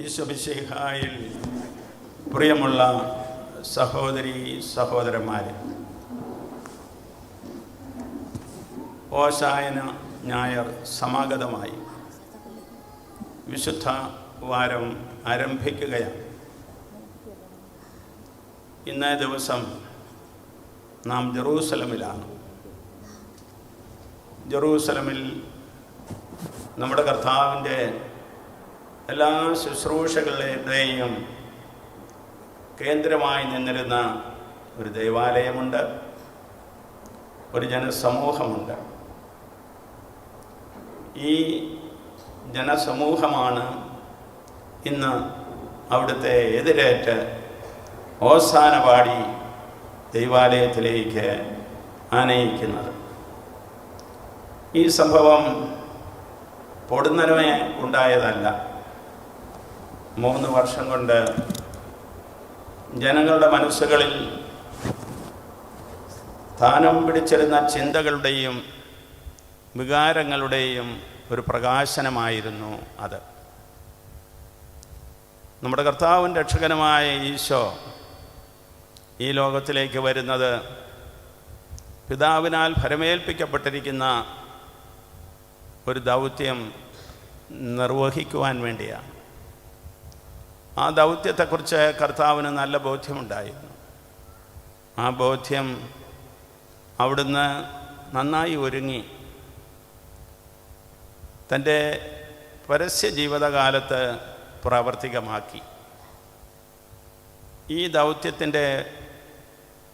ഈശോമിശിഹായിൽ പ്രിയമുള്ള സഹോദരീ സഹോദരന്മാരെ, ഓശാന ഞായർ സമാഗതമായി വിശുദ്ധ വാരം ആരംഭിക്കുകയാണ്. ഇന്നേ ദിവസം നാം ജെറൂസലമിലാണ്. ജെറൂസലമിൽ നമ്മുടെ കർത്താവിൻ്റെ എല്ലാ ശുശ്രൂഷകളുടെയും കേന്ദ്രമായി നിന്നിരുന്ന ഒരു ദേവാലയമുണ്ട്, ഒരു ജനസമൂഹമുണ്ട്. ഈ ജനസമൂഹമാണ് ഇന്ന് അവിടുത്തെ എതിരേറ്റ് ഓസാന പാടി ദൈവാലയത്തിലേക്ക് ആനയിക്കുന്നത്. ഈ സംഭവം പൊടുന്നനമേ ഉണ്ടായതല്ല. 3 വർഷം കൊണ്ട് ജനങ്ങളുടെ മനസ്സുകളിൽ സ്ഥാനം പിടിച്ചിരുന്ന ചിന്തകളുടെയും വികാരങ്ങളുടെയും ഒരു പ്രകാശനമായിരുന്നു അത്. നമ്മുടെ കർത്താവും രക്ഷകനുമായ ഈശോ ഈ ലോകത്തിലേക്ക് വരുന്നത് പിതാവിനാൽ ഫലമേൽപ്പിക്കപ്പെട്ടിരിക്കുന്ന ഒരു ദൗത്യം നിർവഹിക്കുവാൻ വേണ്ടിയാണ്. ആ ദൗത്യത്തെക്കുറിച്ച് കർത്താവിന് നല്ല ബോധ്യമുണ്ടായിരുന്നു. ആ ബോധ്യം അവിടുന്ന് നന്നായി ഒരുങ്ങി തൻ്റെ പരസ്യ ജീവിതകാലത്ത് പ്രാവർത്തികമാക്കി. ഈ ദൗത്യത്തിൻ്റെ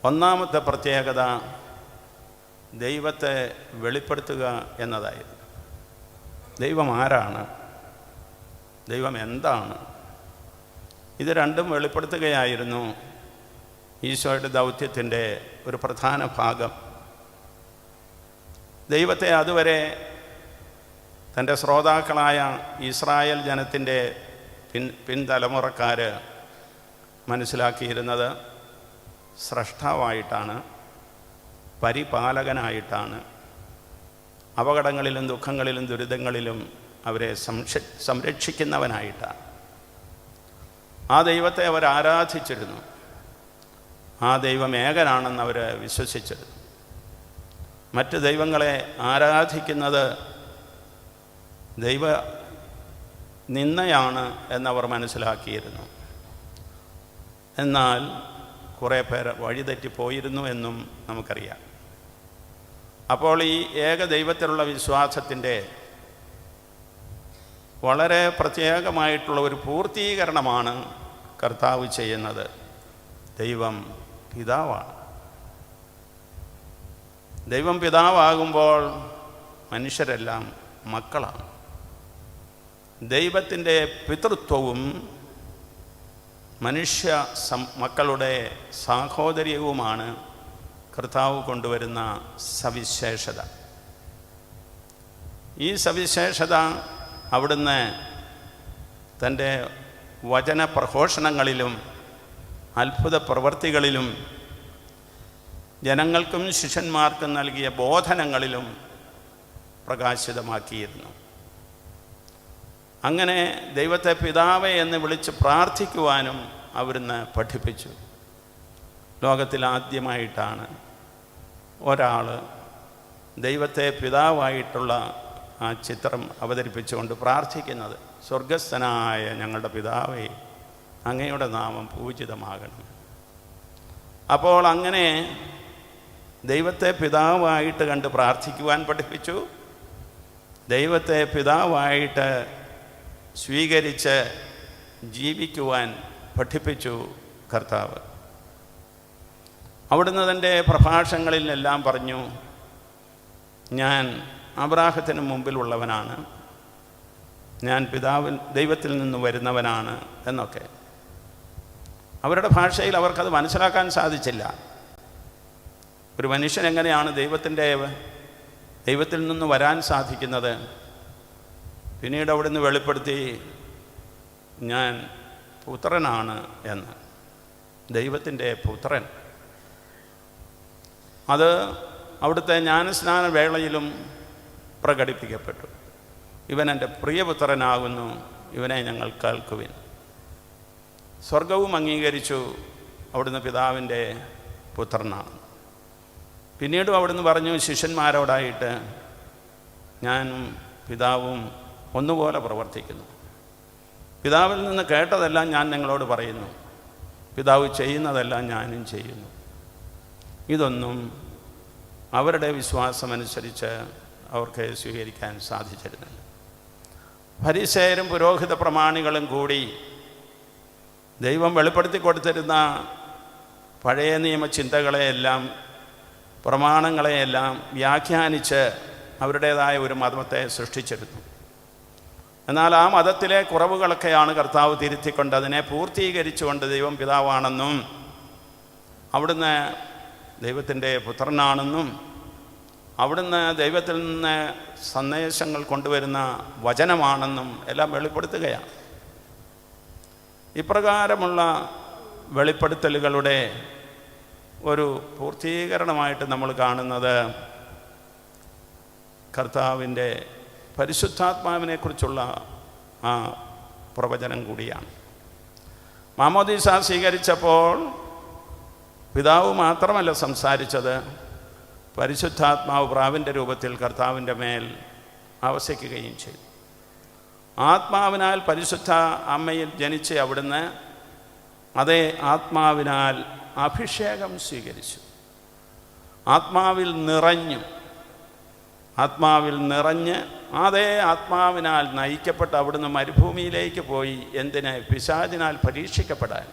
ഒന്നാമത്തെ പ്രത്യേകത ദൈവത്തെ വെളിപ്പെടുത്തുക എന്നതായിരുന്നു. ദൈവം ആരാണ്? ദൈവം എന്താണ്? ഇത് രണ്ടും വെളിപ്പെടുത്തുകയായിരുന്നു ഈശോയുടെ ദൗത്യത്തിൻ്റെ ഒരു പ്രധാന ഭാഗം. ദൈവത്തെ അതുവരെ തൻ്റെ ശ്രോതാക്കളായ ഇസ്രായേൽ ജനത്തിൻ്റെ പിൻതലമുറക്കാർ മനസ്സിലാക്കിയിരുന്നത് സ്രഷ്ടാവായിട്ടാണ്, പരിപാലകനായിട്ടാണ്, അപകടങ്ങളിലും ദുഃഖങ്ങളിലും ദുരിതങ്ങളിലും അവരെ സംരക്ഷിക്കുന്നവനായിട്ടാണ്. ആ ദൈവത്തെ അവർ ആരാധിച്ചിരുന്നു. ആ ദൈവം ഏകനാണെന്ന് അവർ വിശ്വസിച്ചിരുന്നു. മറ്റ് ദൈവങ്ങളെ ആരാധിക്കുന്നത് ദൈവ നിന്ദയാണ് എന്നവർ മനസ്സിലാക്കിയിരുന്നു. എന്നാൽ കുറേ പേർ വഴിതെറ്റിപ്പോയിരുന്നു എന്നും നമുക്കറിയാം. അപ്പോൾ ഈ ഏക ദൈവത്തിലുള്ള വിശ്വാസത്തിൻ്റെ വളരെ പ്രത്യേകമായിട്ടുള്ള ഒരു പൂർത്തീകരണമാണ് കർത്താവ് ചെയ്യുന്നത്. ദൈവം പിതാവാണ്. ദൈവം പിതാവാകുമ്പോൾ മനുഷ്യരെല്ലാം മക്കളാണ്. ദൈവത്തിൻ്റെ പിതൃത്വവും മനുഷ്യ മക്കളുടെ സാഹോദര്യവുമാണ് കർത്താവ് കൊണ്ടുവരുന്ന സവിശേഷത. ഈ സവിശേഷത അവിടുന്ന് തൻ്റെ വചന പ്രഘോഷണങ്ങളിലും അത്ഭുത പ്രവർത്തികളിലും ജനങ്ങൾക്കും ശിഷ്യന്മാർക്കും നൽകിയ ബോധനങ്ങളിലും പ്രകാശിതമാക്കിയിരുന്നു. അങ്ങനെ ദൈവത്തെ പിതാവേ എന്ന് വിളിച്ച് പ്രാർത്ഥിക്കുവാനും അവിടുന്ന് പഠിപ്പിച്ചു. ലോകത്തിൽ ആദ്യമായിട്ടാണ് ഒരാൾ ദൈവത്തെ പിതാവായിട്ടുള്ള ആ ചിത്രം അവതരിപ്പിച്ചുകൊണ്ട് പ്രാർത്ഥിക്കുന്നത്. സ്വർഗസ്ഥനായ ഞങ്ങളുടെ പിതാവേ, അങ്ങയുടെ നാമം പൂജിതമാകണം. അപ്പോൾ അങ്ങനെ ദൈവത്തെ പിതാവായിട്ട് കണ്ട് പ്രാർത്ഥിക്കുവാൻ പഠിപ്പിച്ചു. ദൈവത്തെ പിതാവായിട്ട് സ്വീകരിച്ച് ജീവിക്കുവാൻ പഠിപ്പിച്ചു കർത്താവ്. അവിടുന്ന് തൻ്റെ പ്രഭാഷണങ്ങളിലെല്ലാം പറഞ്ഞു, ഞാൻ അബ്രാഹത്തിന് മുമ്പിലുള്ളവനാണ്, ഞാൻ ദൈവത്തിൽ നിന്ന് വരുന്നവനാണ് എന്നൊക്കെ. അവരുടെ ഭാഷയിൽ അവർക്കത് മനസ്സിലാക്കാൻ സാധിച്ചില്ല. ഒരു മനുഷ്യൻ എങ്ങനെയാണ് ദൈവത്തിൽ നിന്ന് വരാൻ സാധിക്കുന്നത്? പിന്നീട് അവിടുന്ന് വെളിപ്പെടുത്തി, ഞാൻ പുത്രനാണ് എന്ന്. ദൈവത്തിൻ്റെ പുത്രൻ. അത് അവിടുത്തെ ജ്ഞാനസ്നാന വേളയിലും പ്രകടിപ്പിക്കപ്പെട്ടു. ഇവൻ എൻ്റെ പ്രിയപുത്രനാകുന്നു, ഇവനെ ഞങ്ങൾ കേൾക്കുവിൻ. സ്വർഗവും അംഗീകരിച്ചു അവിടുന്ന് പിതാവിൻ്റെ പുത്രനാണ്. പിന്നീടും അവിടുന്ന് പറഞ്ഞു ശിഷ്യന്മാരോടായിട്ട്, ഞാനും പിതാവും ഒന്നുപോലെ പ്രവർത്തിക്കുന്നു. പിതാവിൽ നിന്ന് കേട്ടതെല്ലാം ഞാൻ നിങ്ങളോട് പറയുന്നു. പിതാവ് ചെയ്യുന്നതെല്ലാം ഞാനും ചെയ്യുന്നു. ഇതൊന്നും അവരുടെ വിശ്വാസമനുസരിച്ച് അവർക്ക് സ്വീകരിക്കാൻ സാധിച്ചിരുന്നില്ല. ഫരിസേയരും പുരോഹിത പ്രമാണികളും കൂടി ദൈവം വെളിപ്പെടുത്തി കൊടുത്തിരുന്ന പഴയ നിയമ ചിന്തകളെയെല്ലാം പ്രമാണങ്ങളെയെല്ലാം വ്യാഖ്യാനിച്ച് അവരുടേതായ ഒരു മതത്തെ സൃഷ്ടിച്ചിരുന്നു. എന്നാൽ ആ മതത്തിലെ കുറവുകളൊക്കെയാണ് കർത്താവ് തിരുത്തിക്കൊണ്ട് അതിനെ പൂർത്തീകരിച്ചുകൊണ്ട് ദൈവം പിതാവാണെന്നും അവിടുന്ന് ദൈവത്തിൻ്റെ പുത്രനാണെന്നും അവിടുന്ന് ദൈവത്തിൽ നിന്ന് സന്ദേശങ്ങൾ കൊണ്ടുവരുന്ന വചനമാണെന്നും എല്ലാം വെളിപ്പെടുത്തുകയാണ്. ഇപ്രകാരമുള്ള വെളിപ്പെടുത്തലുകളുടെ ഒരു പൂർത്തീകരണമായിട്ട് നമ്മൾ കാണുന്നത് കർത്താവിൻ്റെ പരിശുദ്ധാത്മാവിനെക്കുറിച്ചുള്ള ആ പ്രവചനം കൂടിയാണ്. മാമോദീസ സ്വീകരിച്ചപ്പോൾ പിതാവ് മാത്രമല്ല സംസാരിച്ചത്, പരിശുദ്ധാത്മാവ് പ്രാവിൻ്റെ രൂപത്തിൽ കർത്താവിൻ്റെ മേൽ ആവസിക്കുകയും ചെയ്തു. ആത്മാവിനാൽ പരിശുദ്ധ അമ്മയിൽ ജനിച്ച് അവിടുന്ന് അതേ ആത്മാവിനാൽ അഭിഷേകം സ്വീകരിച്ചു. ആത്മാവിൽ നിറഞ്ഞ് അതേ ആത്മാവിനാൽ നയിക്കപ്പെട്ട് അവിടുന്ന് മരുഭൂമിയിലേക്ക് പോയി. എന്തിന്? പിശാചിനാൽ പരീക്ഷിക്കപ്പെടാൻ.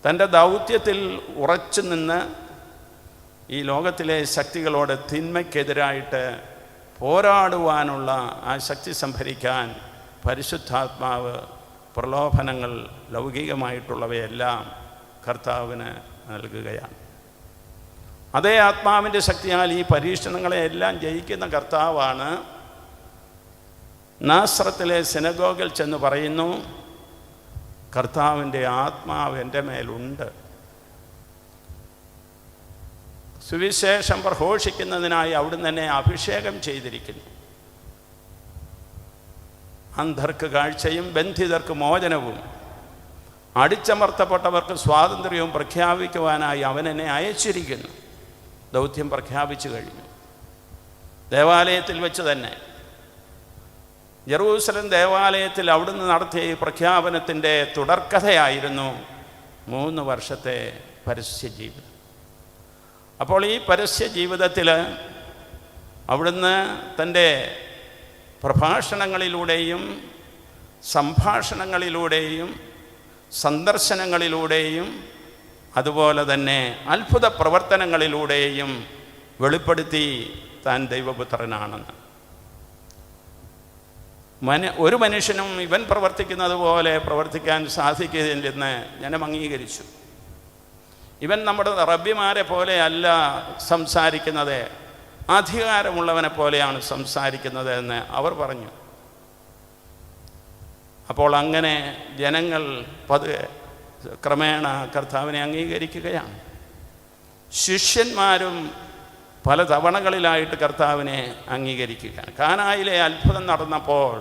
തൻ്റെ ദൗത്യത്തിൽ ഉറച്ചു നിന്ന് ഈ ലോകത്തിലെ ശക്തികളോട് തിന്മയ്ക്കെതിരായിട്ട് പോരാടുവാനുള്ള ആ ശക്തി സംഭരിക്കാൻ പരിശുദ്ധാത്മാവ് പ്രലോഭനങ്ങൾ ലൗകികമായിട്ടുള്ളവയെല്ലാം കർത്താവിന് നൽകുകയാണ്. അതേ ആത്മാവിൻ്റെ ശക്തിയാൽ ഈ പരീക്ഷണങ്ങളെയെല്ലാം ജയിക്കുന്ന കർത്താവാണ് നാസ്രത്തിലെ സിനഗോഗിൽ ചെന്ന് പറയുന്നു, കർത്താവിൻ്റെ ആത്മാവ് എൻ്റെ മേലുണ്ട്. സുവിശേഷം പ്രഘോഷിക്കുന്നതിനായി അവിടുന്ന് തന്നെ അഭിഷേകം ചെയ്തിരിക്കുന്നു. അന്ധർക്ക് കാഴ്ചയും ബന്ധിതർക്ക് മോചനവും അടിച്ചമർത്തപ്പെട്ടവർക്ക് സ്വാതന്ത്ര്യവും പ്രഖ്യാപിക്കുവാനായി അവൻ എന്നെ അയച്ചിരിക്കുന്നു. ദൗത്യം പ്രഖ്യാപിച്ചു കഴിഞ്ഞു. ദേവാലയത്തിൽ വെച്ച് തന്നെ ജെറൂസലം ദേവാലയത്തിൽ അവിടുന്ന് നടത്തിയ ഈ പ്രഖ്യാപനത്തിൻ്റെ തുടർക്കഥയായിരുന്നു 3 വർഷത്തെ പരസ്യ ജീവിതം. അപ്പോൾ ഈ പരസ്യ ജീവിതത്തിൽ അവിടുന്ന് തൻ്റെ പ്രഭാഷണങ്ങളിലൂടെയും സംഭാഷണങ്ങളിലൂടെയും സന്ദർശനങ്ങളിലൂടെയും അതുപോലെ തന്നെ അത്ഭുത പ്രവർത്തനങ്ങളിലൂടെയും വെളിപ്പെടുത്തി താൻ ദൈവപുത്രനാണെന്ന്. ഒരു മനുഷ്യനും ഇവൻ പ്രവർത്തിക്കുന്നത് പോലെ പ്രവർത്തിക്കാൻ സാധിക്കില്ലെന്ന് ജനം അംഗീകരിച്ചു. ഇവൻ നമ്മുടെ റബ്ബിമാരെ പോലെ അല്ല സംസാരിക്കുന്നത്, അധികാരമുള്ളവനെ പോലെയാണ് സംസാരിക്കുന്നത് എന്ന് അവർ പറഞ്ഞു. അപ്പോൾ അങ്ങനെ ജനങ്ങൾ ക്രമേണ കർത്താവിനെ അംഗീകരിക്കുകയാണ്. ശിഷ്യന്മാരും പല തവണകളിലായിട്ട് കർത്താവിനെ അംഗീകരിക്കുകയാണ്. കാനായിലെ അത്ഭുതം നടന്നപ്പോൾ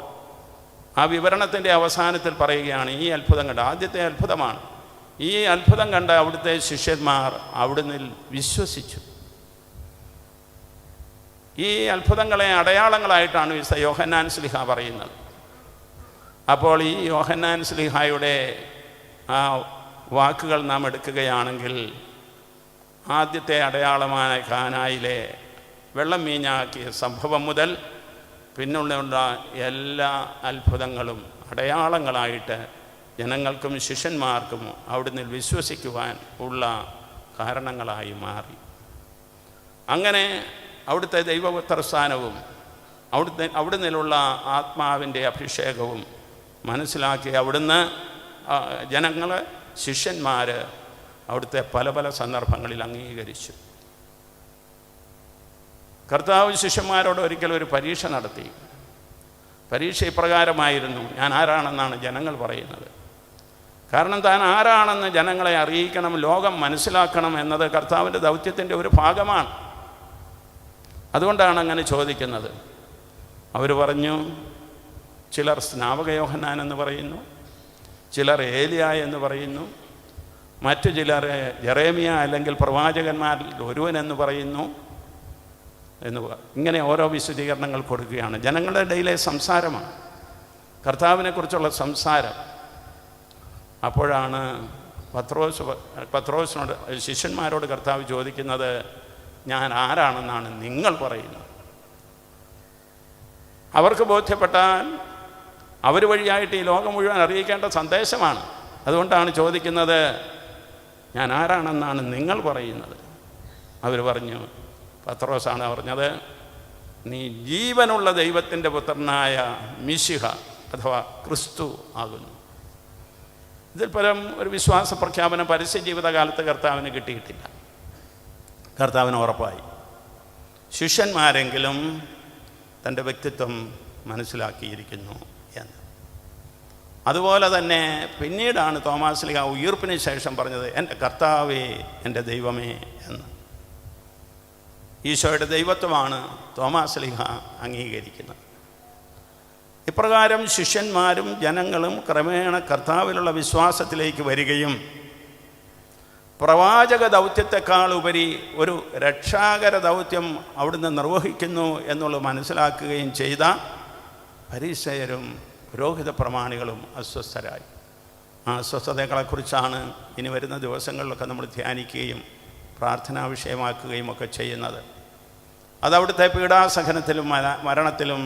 ആ വിവരണത്തിൻ്റെ അവസാനത്തിൽ പറയുകയാണ്, ഈ അത്ഭുതം കണ്ട, ആദ്യത്തെ അത്ഭുതമാണ്, ഈ അത്ഭുതം കണ്ട അവിടുത്തെ ശിഷ്യന്മാർ അവിടുന്ന് വിശ്വസിച്ചു. ഈ അത്ഭുതങ്ങളെ അടയാളങ്ങളായിട്ടാണ് വിശുദ്ധ യോഹന്നാൻ ശ്ലീഹ പറയുന്നത്. അപ്പോൾ ഈ യോഹന്നാൻ ശ്ലീഹായുടെ ആ വാക്കുകൾ നാം എടുക്കുകയാണെങ്കിൽ ആദ്യത്തെ അടയാളമായ കാനായിലെ വെള്ളം വീഞ്ഞാക്കിയ സംഭവം മുതൽ പിന്നുള്ള എല്ലാ അത്ഭുതങ്ങളും അടയാളങ്ങളായിട്ട് ജനങ്ങൾക്കും ശിഷ്യന്മാർക്കും അവിടുന്ന് വിശ്വസിക്കുവാൻ ഉള്ള കാരണങ്ങളായി മാറി. അങ്ങനെ അവിടുത്തെ ദൈവപുത്രസ്ഥാനവും അവിടുന്നുള്ള ആത്മാവിൻ്റെ അഭിഷേകവും മനസ്സിലാക്കി അവിടുന്ന് ജനങ്ങൾ ശിഷ്യന്മാർ അവിടുത്തെ പല പല സന്ദർഭങ്ങളിൽ അംഗീകരിച്ചു. കർത്താവ് ശിഷ്യന്മാരോട് ഒരിക്കലും ഒരു പരീക്ഷ നടത്തി. പരീക്ഷ ഇപ്രകാരമായിരുന്നു, ഞാൻ ആരാണെന്നാണ് ജനങ്ങൾ പറയുന്നത്. കാരണം താൻ ആരാണെന്ന് ജനങ്ങളെ അറിയിക്കണം, ലോകം മനസ്സിലാക്കണം എന്നത് കർത്താവിൻ്റെ ദൗത്യത്തിൻ്റെ ഒരു ഭാഗമാണ്. അതുകൊണ്ടാണ് അങ്ങനെ ചോദിക്കുന്നത്. അവർ പറഞ്ഞു, ചിലർ സ്നാപക യോഹന്നാൻ എന്ന് പറയുന്നു, ചിലർ ഏലിയ എന്ന് പറയുന്നു, മറ്റു ചിലർ ജെറേമിയ അല്ലെങ്കിൽ പ്രവാചകന്മാരിൽ ഒരുവനെന്ന് പറയുന്നു ഇങ്ങനെ ഓരോ വിശദീകരണങ്ങൾ കൊടുക്കുകയാണ്. ജനങ്ങളുടെ ഇടയിലെ സംസാരമാണ്, കർത്താവിനെക്കുറിച്ചുള്ള സംസാരം. അപ്പോഴാണ് പത്രോസിനോട് ശിഷ്യന്മാരോട് കർത്താവ് ചോദിക്കുന്നത്, ഞാൻ ആരാണെന്നാണ് നിങ്ങൾ പറയുന്നത്? അവർക്ക് ബോധ്യപ്പെട്ടാൽ അവർ വഴിയായിട്ട് ഈ ലോകം മുഴുവൻ അറിയിക്കേണ്ട സന്ദേശമാണ്. അതുകൊണ്ടാണ് ചോദിക്കുന്നത്, ഞാൻ ആരാണെന്നാണ് നിങ്ങൾ പറയുന്നത്? അവർ പറഞ്ഞു, പത്രോസാണ് പറഞ്ഞത്, നീ ജീവനുള്ള ദൈവത്തിൻ്റെ പുത്രനായ മിശിഹ അഥവാ ക്രിസ്തു ആകുന്നു. ഇതിൽ പരം ഒരു വിശ്വാസ പ്രഖ്യാപനം പരസ്യ ജീവിതകാലത്ത് കർത്താവിന് കിട്ടിയിട്ടില്ല. കർത്താവിന് ഉറപ്പായി ശിഷ്യന്മാരെങ്കിലും തൻ്റെ വ്യക്തിത്വം മനസ്സിലാക്കിയിരിക്കുന്നു എന്ന്. അതുപോലെ തന്നെ പിന്നീടാണ് തോമാസ് ശ്ലീഹ ഉയിർപ്പിന് ശേഷം പറഞ്ഞത്, എൻ്റെ കർത്താവേ, എൻ്റെ ദൈവമേ എന്ന്. ഈശോയുടെ ദൈവത്വമാണ് തോമാസ് ശ്ലീഹ അംഗീകരിക്കുന്നത്. ഇപ്രകാരം ശിഷ്യന്മാരും ജനങ്ങളും ക്രമേണ കർത്താവിലുള്ള വിശ്വാസത്തിലേക്ക് വരികയും പ്രവാചക ദൗത്യത്തെക്കാൾ ഉപരി ഒരു രക്ഷാകര ദൗത്യം അവിടുന്ന് നിർവഹിക്കുന്നു എന്നുള്ളത് മനസ്സിലാക്കുകയും ചെയ്ത ഫരീസയരും പുരോഹിത പ്രമാണികളും അസ്വസ്ഥരായി. ആ അസ്വസ്ഥതകളെക്കുറിച്ചാണ് ഇനി വരുന്ന ദിവസങ്ങളിലൊക്കെ നമ്മൾ ധ്യാനിക്കുകയും പ്രാർത്ഥനാ വിഷയമാക്കുകയും ഒക്കെ ചെയ്യുന്നത്. അതവിടുത്തെ പീഡാസഹനത്തിലും മരണത്തിലും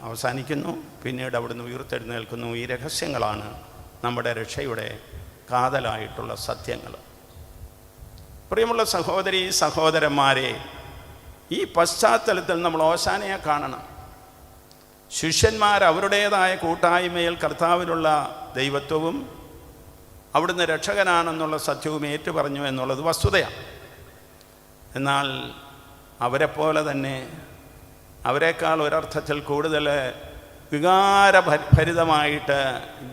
അവസാനിക്കുന്നു. പിന്നീട് അവിടുന്ന് ഉയർത്തെഴുന്നേൽക്കുന്നു. ഈ രഹസ്യങ്ങളാണ് നമ്മുടെ രക്ഷയുടെ കാതലായിട്ടുള്ള സത്യങ്ങൾ. പ്രിയമുള്ള സഹോദരീ സഹോദരന്മാരെ, ഈ പശ്ചാത്തലത്തിൽ നമ്മൾ ഓശാനയെ കാണണം. ശിഷ്യന്മാർ അവരുടേതായ കൂട്ടായ്മയിൽ കർത്താവിലുള്ള ദൈവത്വവും അവിടുന്ന് രക്ഷകനാണെന്നുള്ള സത്യവും ഏറ്റുപറഞ്ഞു എന്നുള്ളത് വസ്തുതയാണ്. എന്നാൽ അവരെപ്പോലെ തന്നെ അവരെക്കാൾ ഒരർത്ഥത്തിൽ കൂടുതൽ വികാരഭരിതമായിട്ട്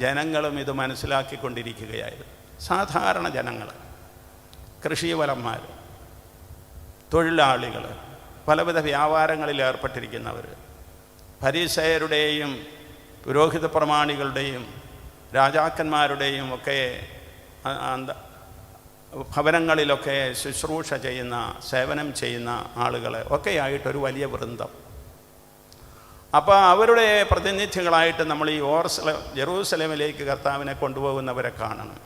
ജനങ്ങളും ഇത് മനസ്സിലാക്കിക്കൊണ്ടിരിക്കുകയായിരുന്നു. സാധാരണ ജനങ്ങൾ, കൃഷിവലന്മാർ, തൊഴിലാളികൾ, പലവിധ വ്യാപാരങ്ങളിൽ ഏർപ്പെട്ടിരിക്കുന്നവർ, ഫരീസയരുടെയും പുരോഹിത പ്രമാണികളുടെയും രാജാക്കന്മാരുടെയും ഒക്കെ ഭവനങ്ങളിലൊക്കെ ശുശ്രൂഷ ചെയ്യുന്ന, സേവനം ചെയ്യുന്ന ആളുകൾ ഒക്കെയായിട്ടൊരു വലിയ വൃന്ദം. അപ്പോൾ അവരുടെ പ്രതിനിധികളായിട്ട് നമ്മൾ ഈ ജെറൂസലേമിലേക്ക് കർത്താവിനെ കൊണ്ടുപോകുന്നവരെ കാണണം.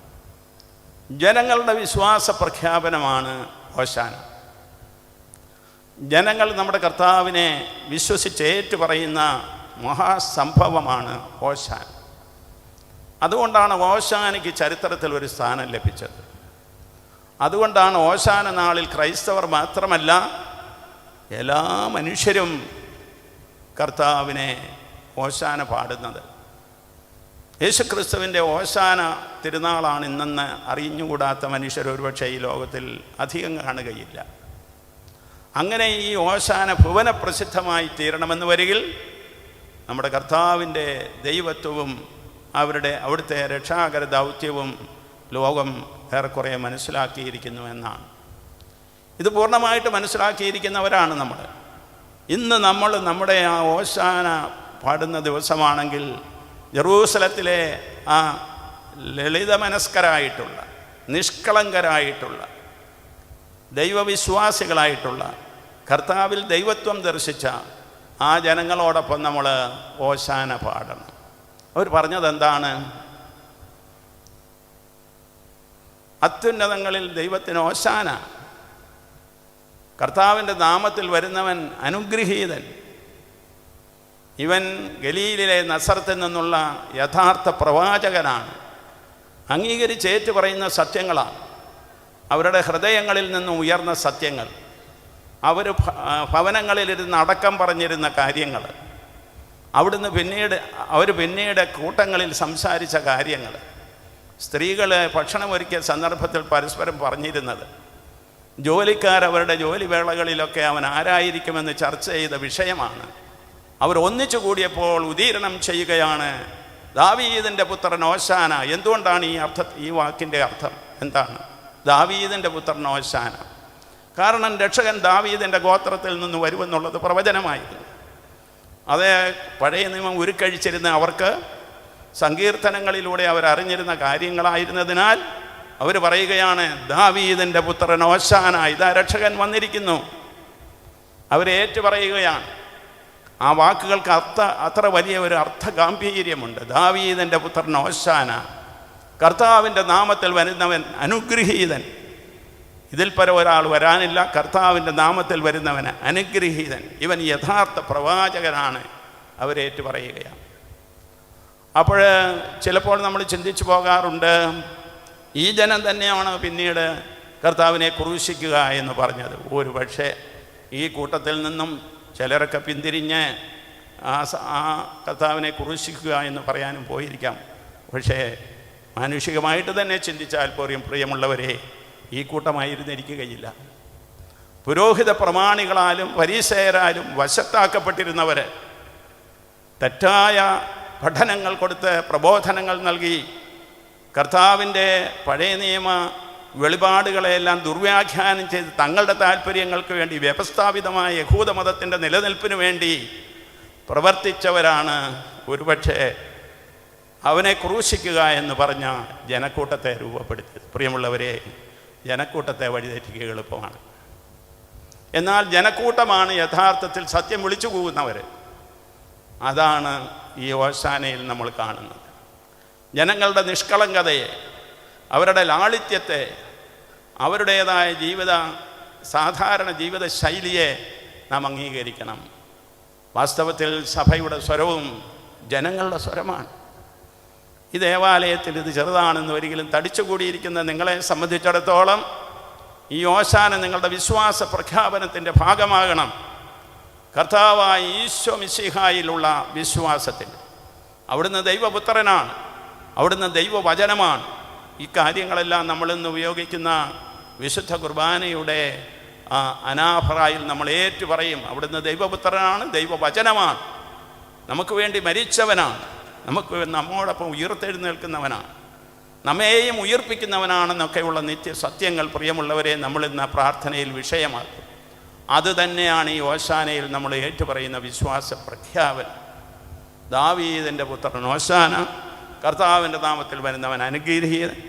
ജനങ്ങളുടെ വിശ്വാസ പ്രഖ്യാപനമാണ് ഓശാന. ജനങ്ങൾ നമ്മുടെ കർത്താവിനെ വിശ്വസിച്ച് ഏറ്റുപറയുന്ന മഹാസംഭവമാണ് ഓശാന. അതുകൊണ്ടാണ് ഓശാനയ്ക്ക് ചരിത്രത്തിൽ ഒരു സ്ഥാനം ലഭിച്ചത്. അതുകൊണ്ടാണ് ഓശാന നാളിൽ ക്രൈസ്തവർ മാത്രമല്ല എല്ലാ മനുഷ്യരും കർത്താവിനെ ഓശാന പാടുന്നത്. യേശുക്രിസ്തുവിൻ്റെ ഓശാന തിരുനാളാണ് ഇന്നെന്ന് അറിഞ്ഞുകൂടാത്ത മനുഷ്യർ ഒരുപക്ഷെ ഈ ലോകത്തിൽ അധികം കാണുകയില്ല. അങ്ങനെ ഈ ഓശാന ഭുവന പ്രസിദ്ധമായി തീരണമെന്ന് വരികിൽ നമ്മുടെ കർത്താവിൻ്റെ ദൈവത്വവും അവിടുത്തെ രക്ഷാകര ദൗത്യവും ലോകം ഏറെക്കുറെ മനസ്സിലാക്കിയിരിക്കുന്നു എന്നാണ്. ഇത് പൂർണ്ണമായിട്ട് മനസ്സിലാക്കിയിരിക്കുന്നവരാണ് നമ്മൾ. ഇന്ന് നമ്മൾ നമ്മുടെ ആ ഓശാന പാടുന്ന ദിവസമാണെങ്കിൽ ജെറൂസലത്തിലെ ആ ലളിതമനസ്കരായിട്ടുള്ള, നിഷ്കളങ്കരായിട്ടുള്ള, ദൈവവിശ്വാസികളായിട്ടുള്ള, കർത്താവിൽ ദൈവത്വം ദർശിച്ച ആ ജനങ്ങളോടൊപ്പം നമ്മൾ ഓശാന പാടണം. അവർ പറഞ്ഞതെന്താണ്? അത്യുന്നതങ്ങളിൽ ദൈവത്തിന് ഓശാന, കർത്താവിൻ്റെ നാമത്തിൽ വരുന്നവൻ അനുഗ്രഹീതൻ, ഇവൻ ഗലീലിലെ നസറത്തിൽ നിന്നുള്ള യഥാർത്ഥ പ്രവാചകനാണ്. അംഗീകരിച്ചേറ്റു പറയുന്ന സത്യങ്ങളാണ്, അവരുടെ ഹൃദയങ്ങളിൽ നിന്നും ഉയർന്ന സത്യങ്ങൾ, ഭവനങ്ങളിലിരുന്ന് അടക്കം പറഞ്ഞിരുന്ന കാര്യങ്ങൾ, അവർ പിന്നീട് കൂട്ടങ്ങളിൽ സംസാരിച്ച കാര്യങ്ങൾ, സ്ത്രീകൾ ഭക്ഷണമൊരുക്കിയ സന്ദർഭത്തിൽ പരസ്പരം പറഞ്ഞിരുന്നത്, ജോലിക്കാരവരുടെ ജോലി വേളകളിലൊക്കെ അവൻ ആരായിരിക്കുമെന്ന് ചർച്ച ചെയ്ത വിഷയമാണ്. അവർ ഒന്നിച്ചു കൂടിയപ്പോൾ ഉദീരണം ചെയ്യുകയാണ്, ദാവീദിൻ്റെ പുത്രൻ ഓശാന. എന്തുകൊണ്ടാണ് ഈ വാക്കിൻ്റെ അർത്ഥം എന്താണ്? ദാവീദിൻ്റെ പുത്രൻ ഓശാന. കാരണം രക്ഷകൻ ദാവീദിൻ്റെ ഗോത്രത്തിൽ നിന്ന് വരുമെന്നുള്ളത് പ്രവചനമായിരുന്നു. അത് പഴയ നിയമം ഉരുക്കഴിച്ചിരുന്ന അവർക്ക് സങ്കീർത്തനങ്ങളിലൂടെ അവർ അറിഞ്ഞിരുന്ന കാര്യങ്ങളായിരുന്നതിനാൽ അവർ പറയുകയാണ്, ദാവീദിൻ്റെ പുത്രൻ ഹോശാന, ഇതാ രക്ഷകൻ വന്നിരിക്കുന്നു. അവരേറ്റു പറയുകയാണ്. ആ വാക്കുകൾക്ക് അത്ര വലിയ ഒരു അർത്ഥഗാംഭീര്യമുണ്ട്. ദാവീദിൻ്റെ പുത്രൻ ഹോശാന, കർത്താവിൻ്റെ നാമത്തിൽ വരുന്നവൻ അനുഗ്രഹീതൻ. ഇതിൽ പരം ഒരാൾ വരാനില്ല. കർത്താവിൻ്റെ നാമത്തിൽ വരുന്നവന് അനുഗ്രഹീതൻ, ഇവൻ യഥാർത്ഥ പ്രവാചകനാണ്. അവരേറ്റു പറയുകയാണ്. അപ്പോൾ ചിലപ്പോൾ നമ്മൾ ചിന്തിച്ചു പോകാറുണ്ട്, ഈ ജനം തന്നെയാണ് പിന്നീട് കർത്താവിനെ ക്രൂശിക്കുക എന്ന് പറഞ്ഞത്. ഒരു പക്ഷേ ഈ കൂട്ടത്തിൽ നിന്നും ചിലരൊക്കെ പിന്തിരിഞ്ഞ് ആ കർത്താവിനെ ക്രൂശിക്കുക എന്ന് പറയാനും പോയിരിക്കാം. പക്ഷേ മാനുഷികമായിട്ട് തന്നെ ചിന്തിച്ചാൽ പോലും പ്രിയമുള്ളവരെ, ഈ കൂട്ടമായിരുന്നിരിക്കുകയില്ല. പുരോഹിത പ്രമാണികളാലും ഫരീസയരാലും വശത്താക്കപ്പെട്ടിരുന്നവർ തെറ്റായ പഠനങ്ങൾ കൊടുത്ത് പ്രബോധനങ്ങൾ നൽകി കർത്താവിൻ്റെ പഴയ നിയമ വെളിപാടുകളെല്ലാം ദുർവ്യാഖ്യാനം ചെയ്ത് തങ്ങളുടെ താല്പര്യങ്ങൾക്ക് വേണ്ടി വ്യവസ്ഥാപിതമായ യഹൂദമതത്തിൻ്റെ നിലനിൽപ്പിന് വേണ്ടി പ്രവർത്തിച്ചവരാണ് ഒരുപക്ഷെ അവനെ ക്രൂശിക്കുക എന്ന് പറഞ്ഞ ജനക്കൂട്ടത്തെ രൂപപ്പെടുത്തിയത്. പ്രിയമുള്ളവരെ, ജനക്കൂട്ടത്തെ വഴിതെറ്റിക്കുക എളുപ്പമാണ്. എന്നാൽ ജനക്കൂട്ടമാണ് യഥാർത്ഥത്തിൽ സത്യം വിളിച്ചു പോകുന്നവർ. അതാണ് ഈ ഹോശാനയിൽ നമ്മൾ കാണുന്നത്. ജനങ്ങളുടെ നിഷ്കളങ്കതയെ, അവരുടെ ലാളിത്യത്തെ, അവരുടേതായ സാധാരണ ജീവിത ശൈലിയെ നാം അംഗീകരിക്കണം. വാസ്തവത്തിൽ സഭയുടെ സ്വരവും ജനങ്ങളുടെ സ്വരമാണ്. ഈ ദേവാലയത്തിൽ ഇത് ചെറുതാണെന്ന് ഒരിക്കലും തടിച്ചുകൂടിയിരിക്കുന്ന നിങ്ങളെ സംബന്ധിച്ചിടത്തോളം ഈ ഹോശാന നിങ്ങളുടെ വിശ്വാസ പ്രഖ്യാപനത്തിൻ്റെ ഭാഗമാകണം. കർത്താവായ ഈശോ മിശിഹായിലുള്ള വിശ്വാസത്തിൽ അവിടുന്ന് ദൈവപുത്രനാണ്, അവിടുന്ന് ദൈവവചനമാണ്. ഈ കാര്യങ്ങളെല്ലാം നമ്മളിന്ന് ഉപയോഗിക്കുന്ന വിശുദ്ധ കുർബാനയുടെ അനാഫറായിൽ നമ്മൾ ഏറ്റു പറയും. അവിടുന്ന് ദൈവപുത്രനാണ്, ദൈവവചനമാണ്, നമുക്ക് വേണ്ടി മരിച്ചവനാണ്, നമ്മോടൊപ്പം ഉയർത്തെഴുന്നേൽക്കുന്നവനാണ്, നമ്മെയും ഉയർപ്പിക്കുന്നവനാണെന്നൊക്കെയുള്ള നിത്യസത്യങ്ങൾ പ്രിയമുള്ളവരെ നമ്മളിന്ന് പ്രാർത്ഥനയിൽ വിഷയമാക്കും. അതുതന്നെയാണ് ഈ ഹോശാനയിൽ നമ്മൾ ഏറ്റുപറയുന്ന വിശ്വാസ പ്രഖ്യാപനം. ദാവീദിൻ്റെ പുത്രൻ ഹോശാന, കർത്താവിൻ്റെ നാമത്തിൽ വരുന്നവൻ അനുഗ്രഹീതൻ,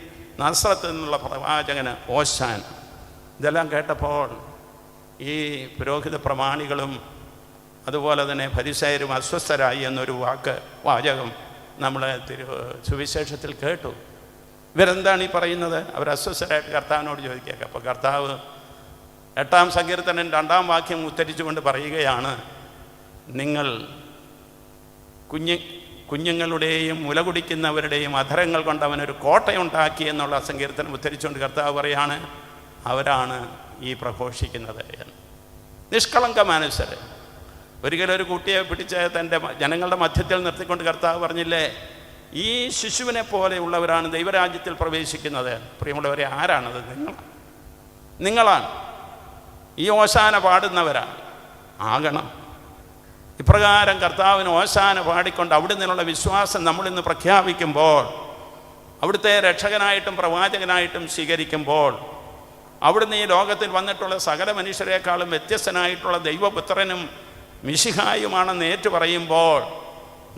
നസ്രത്തിൽ നിന്നുള്ള പ്രവാചകന് ഹോശാന. ഇതെല്ലാം കേട്ടപ്പോൾ ഈ പുരോഹിത പ്രമാണികളും അതുപോലെ തന്നെ ഫരിസയരും അസ്വസ്ഥരായി എന്നൊരു വാചകം നമ്മൾ സുവിശേഷത്തിൽ കേട്ടു. ഇവരെന്താണ് ഈ പറയുന്നത്? അവർ അസ്വസ്ഥരായിട്ട് കർത്താവിനോട് ചോദിക്കുക. അപ്പോൾ കർത്താവ് 8-ാം സങ്കീർത്തനം 2-ാം വാക്യം ഉദ്ധരിച്ചുകൊണ്ട് പറയുകയാണ്, നിങ്ങൾ കുഞ്ഞുങ്ങളുടെയും മുല കുടിക്കുന്നവരുടെയും അധരങ്ങൾ കൊണ്ട് അവനൊരു കോട്ടയുണ്ടാക്കി എന്നുള്ള സങ്കീർത്തനം ഉദ്ധരിച്ചുകൊണ്ട് കർത്താവ് പറയാണ്, അവരാണ് ഈ പ്രഘോഷിക്കുന്നത് എന്ന്. നിഷ്കളങ്ക മനസ്സര്. ഒരിക്കലും ഒരു കുട്ടിയെ പിടിച്ച് തൻ്റെ ജനങ്ങളുടെ മധ്യത്തിൽ നിർത്തിക്കൊണ്ട് കർത്താവ് പറഞ്ഞില്ലേ, ഈ ശിശുവിനെ പോലെയുള്ളവരാണ് ദൈവരാജ്യത്തിൽ പ്രവേശിക്കുന്നത്. പ്രിയമുള്ളവരെ, ആരാണത്? നിങ്ങളാണ്. ഈ ഹോശാന പാടുന്നവരാണ് ആകണം. ഇപ്രകാരം കർത്താവിന് ഹോശാന പാടിക്കൊണ്ട് അവിടെ നിന്നുള്ള വിശ്വാസം നമ്മളിന്ന് പ്രഖ്യാപിക്കുമ്പോൾ, അവിടുത്തെ രക്ഷകനായിട്ടും പ്രവാചകനായിട്ടും സ്വീകരിക്കുമ്പോൾ, അവിടുന്ന് ഈ ലോകത്തിൽ വന്നിട്ടുള്ള സകല മനുഷ്യരെക്കാളും വ്യത്യസ്തനായിട്ടുള്ള ദൈവപുത്രനും മിശിഹായുമാണെന്ന് ഏറ്റുപറയുമ്പോൾ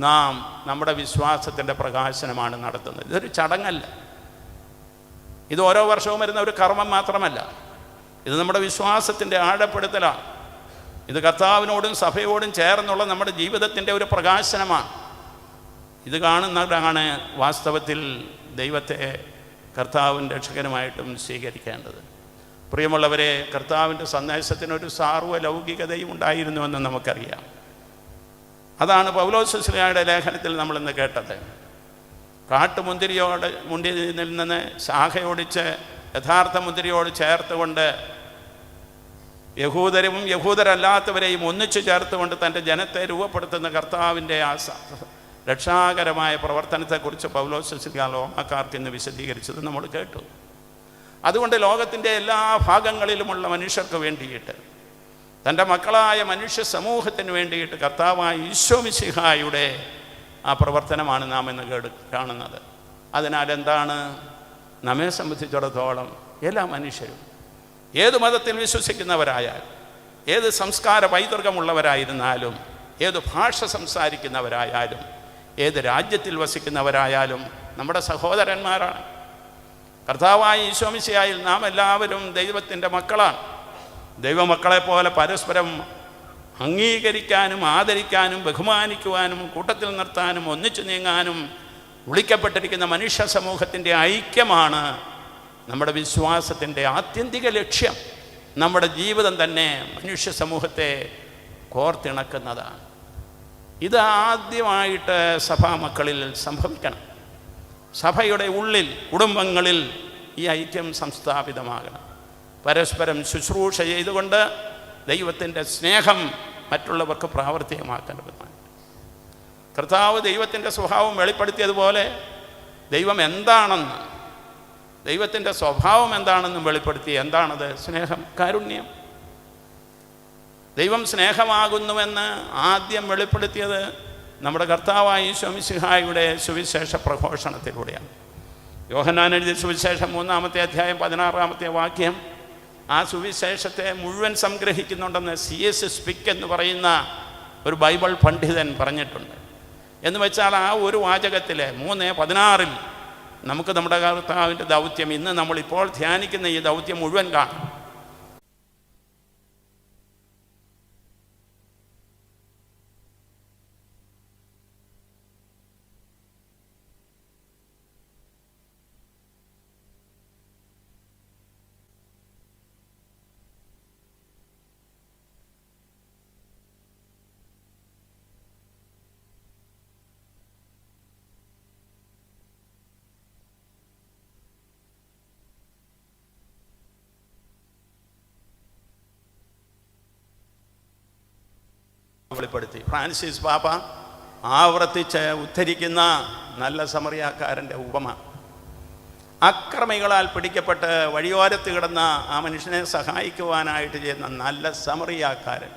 നാം നമ്മുടെ വിശ്വാസത്തിൻ്റെ പ്രകാശനമാണ് നടത്തുന്നത്. ഇതൊരു ചടങ്ങല്ല, ഇത് ഓരോ വർഷവും വരുന്ന ഒരു കർമ്മം മാത്രമല്ല. ഇത് നമ്മുടെ വിശ്വാസത്തിൻ്റെ ആഴപ്പെടുത്തലാണ്. ഇത് കർത്താവിനോടും സഭയോടും ചേർന്നുള്ള നമ്മുടെ ജീവിതത്തിൻ്റെ ഒരു പ്രകാശനമാണ്. ഇത് കാണുന്നതാണ് വാസ്തവത്തിൽ ദൈവത്തെ കർത്താവിൻ്റെ രക്ഷകനുമായിട്ടും സ്വീകരിക്കേണ്ടത്. പ്രിയമുള്ളവരെ, കർത്താവിൻ്റെ സന്ദേശത്തിനൊരു സാർവലൗകികതയും ഉണ്ടായിരുന്നുവെന്ന് നമുക്കറിയാം. അതാണ് പൗലോസ് ശ്ലീഹായുടെ ലേഖനത്തിൽ നമ്മളിന്ന് കേട്ടത്. മുന്തിരിയിൽ നിന്ന് ശാഖയൊടിച്ച് യഥാർത്ഥ മുന്തിരിയോട് ചേർത്തുകൊണ്ട് യഹൂദരും യഹൂദരല്ലാത്തവരെയും ഒന്നിച്ചു ചേർത്തുകൊണ്ട് തൻ്റെ ജനത്തെ രൂപപ്പെടുത്തുന്ന കർത്താവിൻ്റെ ആ രക്ഷാകരമായ പ്രവർത്തനത്തെക്കുറിച്ച് പൗലോസ് ശ്ലീഹ റോമാക്കാർക്ക് ഇന്ന് വിശദീകരിച്ചത് നമ്മൾ കേട്ടു. അതുകൊണ്ട് ലോകത്തിൻ്റെ എല്ലാ ഭാഗങ്ങളിലുമുള്ള മനുഷ്യർക്ക് വേണ്ടിയിട്ട്, തൻ്റെ മക്കളായ മനുഷ്യ സമൂഹത്തിന് വേണ്ടിയിട്ട് കർത്താവായ ഈശോ മിശിഹായുടെ ആ പ്രവർത്തനമാണ് നാം ഇന്ന് കാണുന്നത്. അതിനാൽ എന്താണ് നമ്മെ സംബന്ധിച്ചിടത്തോളം എല്ലാ മനുഷ്യരും, ഏത് മതത്തിൽ വിശ്വസിക്കുന്നവരായാലും, ഏത് സംസ്കാര പൈതൃകമുള്ളവരായിരുന്നാലും, ഏത് ഭാഷ സംസാരിക്കുന്നവരായാലും, ഏത് രാജ്യത്തിൽ വസിക്കുന്നവരായാലും നമ്മുടെ സഹോദരന്മാരാണ്. കർത്താവായ ഈശോ മിശിഹായിൽ നാം എല്ലാവരും ദൈവത്തിൻ്റെ മക്കളാണ്. ദൈവമക്കളെപ്പോലെ പരസ്പരം അംഗീകരിക്കാനും ആദരിക്കാനും ബഹുമാനിക്കുവാനും കൂട്ടത്തിൽ നിർത്താനും ഒന്നിച്ചു നീങ്ങാനും വിളിക്കപ്പെട്ടിരിക്കുന്ന മനുഷ്യ സമൂഹത്തിൻ്റെ ഐക്യമാണ് നമ്മുടെ വിശ്വാസത്തിൻ്റെ ആത്യന്തിക ലക്ഷ്യം. നമ്മുടെ ജീവിതം തന്നെ മനുഷ്യ സമൂഹത്തെ കോർത്തിണക്കുന്നതാണ്. ഇത് ആദ്യമായിട്ട് സഭാമക്കളിൽ സംഭവിക്കണം. സഭയുടെ ഉള്ളിൽ, കുടുംബങ്ങളിൽ ഈ ഐക്യം സംസ്ഥാപിതമാകണം. പരസ്പരം ശുശ്രൂഷ ചെയ്തുകൊണ്ട് ദൈവത്തിൻ്റെ സ്നേഹം മറ്റുള്ളവർക്ക് പ്രാവർത്തികമാക്കേണ്ടതാണ്. കർത്താവ് ദൈവത്തിൻ്റെ സ്വഭാവം വെളിപ്പെടുത്തിയതുപോലെ ദൈവം എന്താണെന്ന്, ദൈവത്തിൻ്റെ സ്വഭാവം എന്താണെന്നും വെളിപ്പെടുത്തി. എന്താണത്? സ്നേഹം, കാരുണ്യം. ദൈവം സ്നേഹമാകുന്നുവെന്ന് ആദ്യം വെളിപ്പെടുത്തിയത് നമ്മുടെ കർത്താവായ ഈശോ മിശിഹായുടെ സുവിശേഷ പ്രഘോഷണത്തിലൂടെയാണ്. യോഹന്നാൻ എഴുതിയ സുവിശേഷം 3-ാമത്തെ അധ്യായം 16-ാമത്തെ വാക്യം ആ സുവിശേഷത്തെ മുഴുവൻ സംഗ്രഹിക്കുന്നുണ്ടെന്ന് C.S. സ്പിക്ക് എന്ന് പറയുന്ന ഒരു ബൈബിൾ പണ്ഡിതൻ പറഞ്ഞിട്ടുണ്ട്. എന്ന് വെച്ചാൽ ആ ഒരു വാചകത്തിലെ 3:16 നമുക്ക് നമ്മുടെ കർത്താവിൻ്റെ ദൗത്യം, ഇന്ന് നമ്മളിപ്പോൾ ധ്യാനിക്കുന്ന ഈ ദൗത്യം മുഴുവൻ കാണാം. വെളിപ്പെടുത്തി. ഫ്രാൻസിസ് പാപ്പ ആവർത്തിച്ച് ഉദ്ധരിക്കുന്ന നല്ല സമറിയാക്കാരൻ്റെ ഉപമ, അക്രമികളാൽ പിടിക്കപ്പെട്ട് വഴിയോരത്ത് കിടന്ന ആ മനുഷ്യനെ സഹായിക്കുവാനായിട്ട് ചെയ്യുന്ന നല്ല സമറിയാക്കാരൻ.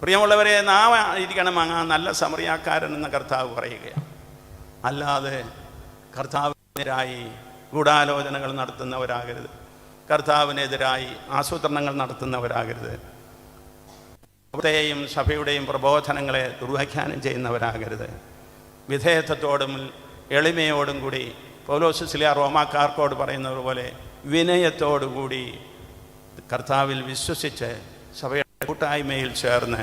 പ്രിയമുള്ളവരെ, നാം ഇരിക്കണം ആ നല്ല സമറിയാക്കാരൻ എന്ന് കർത്താവ് പറയുകയാണ്. അല്ലാതെ കർത്താവിനെതിരായി ഗൂഢാലോചനകൾ നടത്തുന്നവരാകരുത്, കർത്താവിനെതിരായി ആസൂത്രണങ്ങൾ നടത്തുന്നവരാകരുത്, യും സഭയുടെയും പ്രബോധനങ്ങളെ ദുർവ്യാഖ്യാനം ചെയ്യുന്നവരാകരുത്. വിധേയത്വത്തോടും എളിമയോടും കൂടി പൗലോസ് ശ്ലീഹ റോമാക്കാർക്കോട് പറയുന്നത് പോലെ വിനയത്തോടുകൂടി കർത്താവിൽ വിശ്വസിച്ച് സഭയുടെ കൂട്ടായ്മയിൽ ചേർന്ന്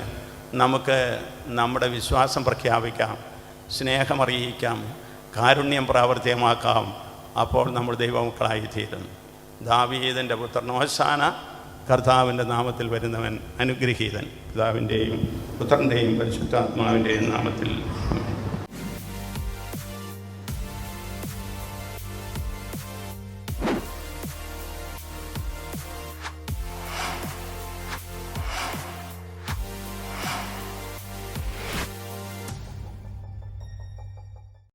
നമുക്ക് നമ്മുടെ വിശ്വാസം പ്രഖ്യാപിക്കാം, സ്നേഹമറിയിക്കാം, കാരുണ്യം പ്രാവർത്തികമാക്കാം. അപ്പോൾ നമ്മൾ ദൈവമക്കളായി തീരുന്നു. ദാവീദിൻ്റെ പുത്രൻ ഹോശാന, കർത്താവിൻ്റെ നാമത്തിൽ വരുന്നവൻ അനുഗ്രഹീതൻ. പിതാവിൻ്റെയും പുത്രൻ്റെയും പരിശുദ്ധാത്മാവിൻ്റെയും നാമത്തിൽ.